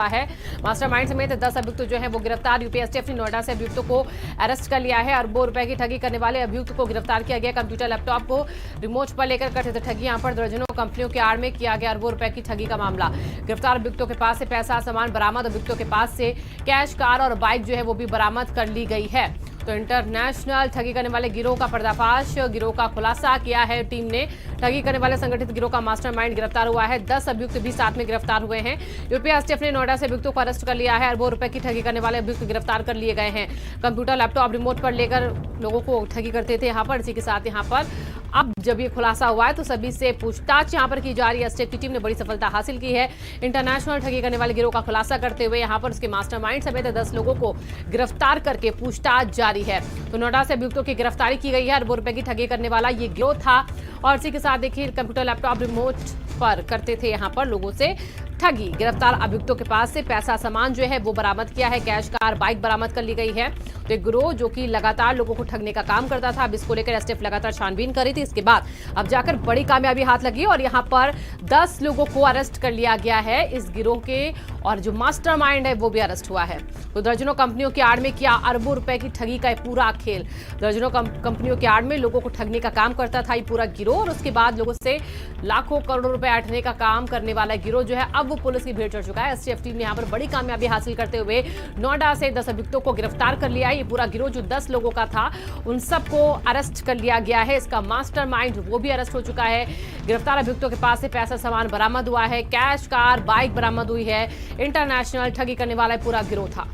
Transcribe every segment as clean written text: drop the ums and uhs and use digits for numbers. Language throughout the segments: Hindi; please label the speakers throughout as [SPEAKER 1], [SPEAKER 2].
[SPEAKER 1] है। मास्टरमाइंड समेत 10 अभियुक्त जो है वो गिरफ्तार। यूपी एसटीएफ ने नोएडा से अभियुक्तों को अरेस्ट कर लिया है। अरबों रुपए की ठगी करने वाले अभियुक्त को गिरफ्तार किया गया। कंप्यूटर लैपटॉप को रिमोट पर लेकर कथित ठगी। यहां पर दर्जनों कंपनियों के आड़ में किया गया अरबों रुपए की ठगी का मामला। गिरफ्तार अभियुक्तों के पास से पैसा सामान बरामद। अभियुक्तों के पास से कैश, कार और बाइक जो है वो भी बरामद कर ली गई है। तो इंटरनेशनल ठगी करने वाले गिरोह का पर्दाफाश, गिरोह का खुलासा किया है टीम ने। ठगी करने वाले संगठित गिरोह का मास्टरमाइंड गिरफ्तार हुआ है। 10 अभियुक्त भी साथ में गिरफ्तार हुए हैं। यूपी एसटीएफ ने नोएडा से अभियुक्तों को अरेस्ट कर लिया है। अरबों रुपए की ठगी करने वाले अभियुक्त गिरफ्तार कर लिए गए हैं। कंप्यूटर, लैपटॉप रिमोट पर लेकर लोगों को ठगी करते थे यहाँ पर। इसी के साथ यहाँ पर अब जब ये खुलासा हुआ है तो सभी से पूछताछ यहाँ पर की जा रही है। एसटीएफ की टीम ने बड़ी सफलता हासिल की है। इंटरनेशनल ठगी करने वाले गिरोह का खुलासा करते हुए यहाँ पर उसके मास्टरमाइंड समेत 10 लोगों को गिरफ्तार करके पूछताछ जारी है। तो नोएडा से अभियुक्तों की गिरफ्तारी की गई है। अरबों रुपए की ठगी करने वाला ये गिरोह था। और इसी के साथ देखिए कंप्यूटर, लैपटॉप रिमोट पर करते थे यहाँ पर लोगों से ठगी। गिरफ्तार अभियुक्तों के पास से पैसा, सामान जो है वो बरामद किया है। कैश, कार, बाइक बरामद कर ली गई है। तो एक गिरोह जो कि लगातार लोगों को ठगने का काम करता था, अब इसको लेकर एसटीएफ लगातार छानबीन कर रही थी। इसके बाद अब जाकर बड़ी कामयाबी हाथ लगी और यहाँ पर 10 लोगों को अरेस्ट कर लिया गया है इस गिरोह के। और जो मास्टरमाइंड है वो भी अरेस्ट हुआ है। तो दर्जनों कंपनियों की आड़ में किया अरबों रुपए की ठगी का पूरा खेल। दर्जनों कंपनियों की आड़ में लोगों को ठगने का काम करता था ये पूरा गिरोह। और उसके बाद लोगों से लाखों करोड़ों रुपए ऐंठने का काम करने वाला गिरोह जो है अब वो पुलिस की भीड़ चढ़ चुका है। एसटीएफ टीम ने यहाँ पर बड़ी कामयाबी हासिल करते हुए नोएडा से 10 अभियुक्तों को गिरफ्तार कर लिया है। ये पूरा गिरोह जो 10 लोगों का था उन सबको अरेस्ट कर लिया गया है। इसका मास्टरमाइंड वो भी अरेस्ट हो चुका है। गिरफ्तार अभियुक्तों के पास से पैसा, सामान बरामद हुआ है। कैश, कार, बाइक बरामद हुई है। इंटरनेशनल ठगी करने वाला पूरा गिरोह था।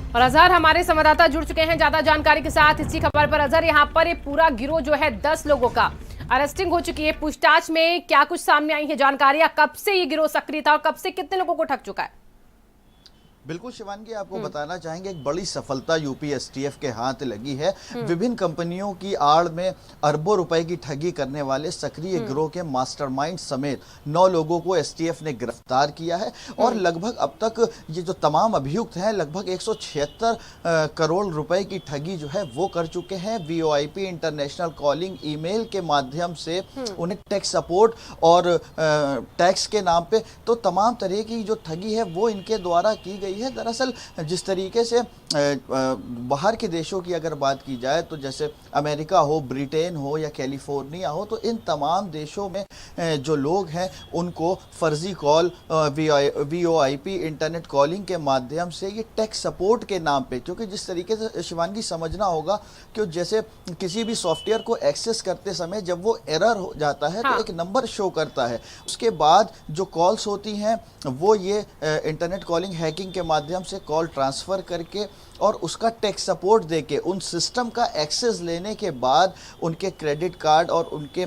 [SPEAKER 1] और अजहर हमारे संवाददाता जुड़ चुके हैं ज्यादा जानकारी के साथ इसी खबर पर। अजहर, यहाँ पर ये पूरा गिरोह जो है 10 लोगों का अरेस्टिंग हो चुकी है। पूछताछ में क्या कुछ सामने आई है जानकारियां? कब से ये गिरोह सक्रिय था और कब से कितने लोगों को ठग चुका है?
[SPEAKER 2] बिल्कुल शिवानगी, आपको बताना चाहेंगे एक बड़ी सफलता यूपी एसटीएफ के हाथ लगी है। विभिन्न कंपनियों की आड़ में अरबों रुपए की ठगी करने वाले सक्रिय गिरोह के मास्टरमाइंड समेत 9 लोगों को एसटीएफ ने गिरफ्तार किया है। और लगभग अब तक ये जो तमाम अभियुक्त हैं लगभग 176 करोड़ रुपए की ठगी जो है वो कर चुके हैं। वीओआईपी इंटरनेशनल कॉलिंग ईमेल के माध्यम से उन्हें टैक्स सपोर्ट और टैक्स के नाम पे तो तमाम तरह की जो ठगी है वो इनके द्वारा की गई है। दरअसल जिस तरीके से बाहर के देशों की अगर बात की जाए तो जैसे अमेरिका हो, ब्रिटेन हो या कैलिफोर्निया हो, तो इन तमाम देशों में जो लोग हैं उनको फर्जी कॉल, वीओआईपी इंटरनेट कॉलिंग के माध्यम से ये टैक्स सपोर्ट के नाम पे, क्योंकि जिस तरीके से शिवानगी समझना होगा कि जैसे किसी भी सॉफ्टवेयर को एक्सेस करते समय जब वो एरर हो जाता है तो एक नंबर शो करता है। उसके बाद जो कॉल्स होती हैं वो ये इंटरनेट कॉलिंग हैकिंग के माध्यम से कॉल ट्रांसफ़र करके और उसका टेक सपोर्ट देके उन सिस्टम का एक्सेस लेने के बाद उनके क्रेडिट कार्ड और उनके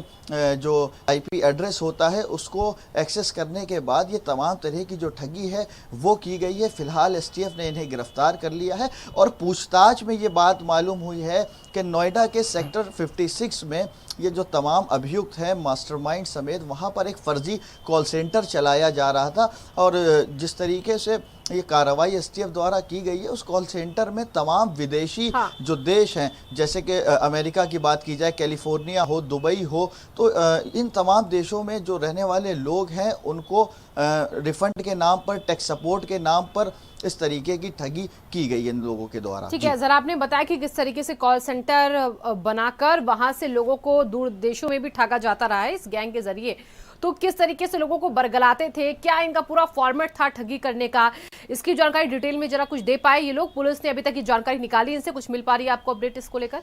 [SPEAKER 2] जो आईपी एड्रेस होता है उसको एक्सेस करने के बाद ये तमाम तरह की जो ठगी है वो की गई है। फिलहाल एसटीएफ ने इन्हें गिरफ्तार कर लिया है और पूछताछ में ये बात मालूम हुई है कि नोएडा के सेक्टर 56 में ये जो तमाम अभियुक्त हैं मास्टरमाइंड समेत, वहाँ पर एक फर्जी कॉल सेंटर चलाया जा रहा था। और जिस तरीके से ये कार्रवाई एसटीएफ द्वारा की गई है उस कॉल सेंटर में तमाम विदेशी जो देश हैं, जैसे कि अमेरिका की बात की जाए, कैलिफोर्निया हो, दुबई हो, तो इन तमाम देशों में जो रहने वाले लोग हैं उनको रिफंड के नाम पर, टैक्स सपोर्ट के नाम पर इस तरीके की ठगी की गई है इन लोगों के द्वारा।
[SPEAKER 1] ठीक है, जरा आपने बताया कि किस तरीके से कॉल सेंटर बनाकर वहां से लोगों को दूर देशों में भी ठगा जाता रहा है इस गैंग के जरिए। तो किस तरीके से लोगों को बरगलाते थे, क्या इनका पूरा फॉर्मेट था ठगी करने का, इसकी जानकारी डिटेल में जरा कुछ दे पाए ये लोग? पुलिस ने अभी तक ये जानकारी निकाली, इनसे कुछ मिल पा रही है आपको अपडेट इसको लेकर?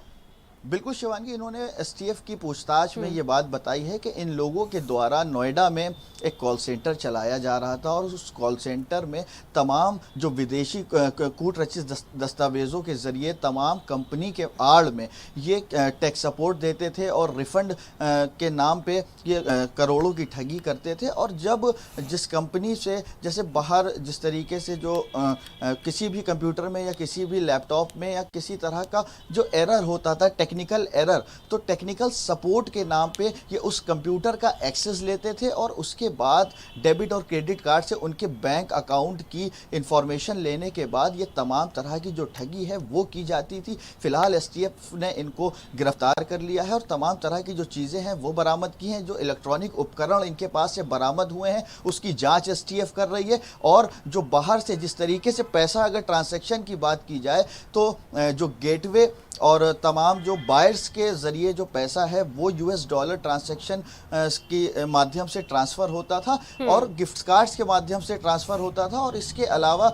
[SPEAKER 2] बिल्कुल शिवांगी, इन्होंने एसटीएफ की पूछताछ में ये बात बताई है कि इन लोगों के द्वारा नोएडा में एक कॉल सेंटर चलाया जा रहा था और उस कॉल सेंटर में तमाम जो विदेशी कूटरचित दस्तावेज़ों के ज़रिए तमाम कंपनी के आड़ में ये टैक्स सपोर्ट देते थे और रिफ़ंड के नाम पे ये करोड़ों की ठगी करते थे। और जब जिस कंपनी से जैसे बाहर जिस तरीके से जो किसी भी कंप्यूटर में या किसी भी लैपटॉप में या किसी तरह का जो एरर होता था, टेक्निकल एरर, तो टेक्निकल सपोर्ट के नाम पे ये उस कंप्यूटर का एक्सेस लेते थे और उसके बाद डेबिट और क्रेडिट कार्ड से उनके बैंक अकाउंट की इंफॉर्मेशन लेने के बाद ये तमाम तरह की जो ठगी है वो की जाती थी। फिलहाल एसटीएफ ने इनको गिरफ्तार कर लिया है और तमाम तरह की जो चीज़ें हैं वो बरामद की हैं। जो इलेक्ट्रॉनिक उपकरण इनके पास से बरामद हुए हैं उसकी जांच एसटीएफ कर रही है। और जो बाहर से जिस तरीके से पैसा, अगर ट्रांजैक्शन की बात की जाए तो जो गेटवे और तमाम जो बायर्स के ज़रिए जो पैसा है वो यूएस डॉलर ट्रांजैक्शन के माध्यम से ट्रांसफ़र होता था और गिफ्ट कार्ड्स के माध्यम से ट्रांसफ़र होता था और इसके अलावा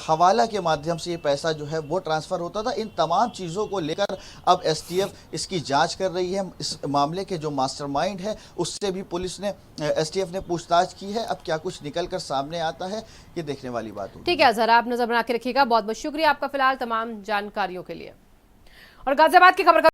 [SPEAKER 2] हवाला के माध्यम से ये पैसा जो है वो ट्रांसफ़र होता था। इन तमाम चीज़ों को लेकर अब एसटीएफ इसकी जांच कर रही है। इस मामले के जो मास्टरमाइंड है उससे भी पुलिस ने, एसटीएफ ने पूछताछ की है। अब क्या कुछ निकल कर सामने आता है ये देखने वाली बात होगी।
[SPEAKER 1] ठीक है अजहर, आप नजर बना के रखिएगा। बहुत बहुत शुक्रिया आपका फिलहाल तमाम जानकारियों के लिए। और गाजियाबाद की खबर